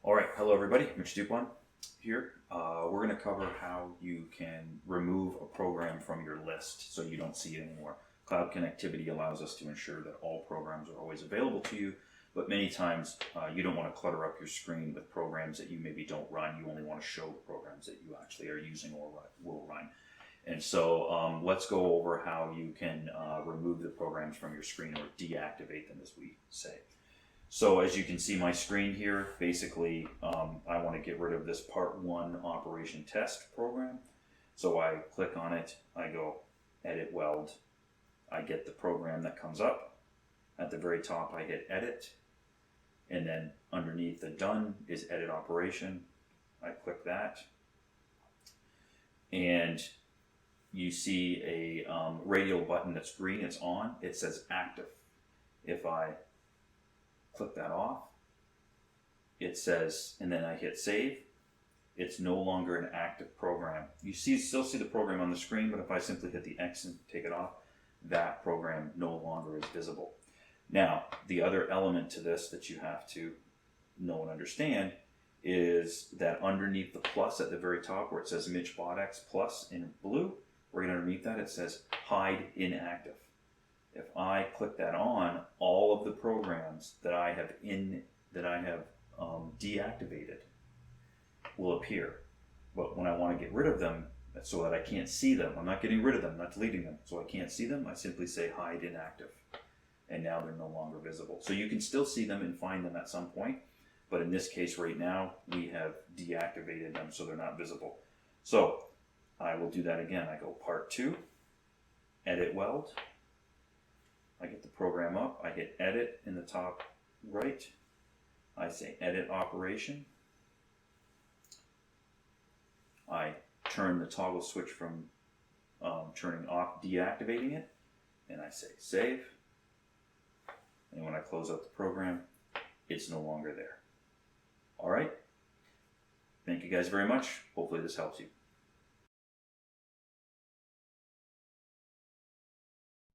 Alright, hello everybody, Mitch Dupont here. We're going to cover how you can remove a program from your list so you don't see it anymore. Cloud connectivity allows us to ensure that all programs are always available to you, but many times you don't want to clutter up your screen with programs that you maybe don't run. You only want to show the programs that you actually are using or will run. And so let's go over how you can remove the programs from your screen, or deactivate them as we say. So as you can see my screen here, basically I want to get rid of this part 1 operation test program. So I click on it, I go edit weld, I get the program that comes up. At the very top I hit edit, and then underneath the done is edit operation. I click that, and you see a radial button that's green, it's on, it says active. If I click that off, it says, and then I hit save, it's no longer an active program. You still see the program on the screen, but if I simply hit the X and take it off, that program no longer is visible. Now, the other element to this that you have to know and understand is that underneath the plus at the very top where it says Mitch BotX plus in blue, right underneath that it says hide inactive. If I click that on, all of the programs that I have deactivated will appear. But when I want to get rid of them, so that I can't see them, I'm not getting rid of them, I'm not deleting them, so I can't see them, I simply say hide inactive. And now they're no longer visible. So you can still see them and find them at some point, but in this case right now, we have deactivated them so they're not visible. So I will do that again. I go part 2, edit weld. I get the program up, I hit edit in the top right, I say edit operation, I turn the toggle switch from turning off, deactivating it, and I say save, and when I close out the program, it's no longer there. Alright, thank you guys very much, hopefully this helps you.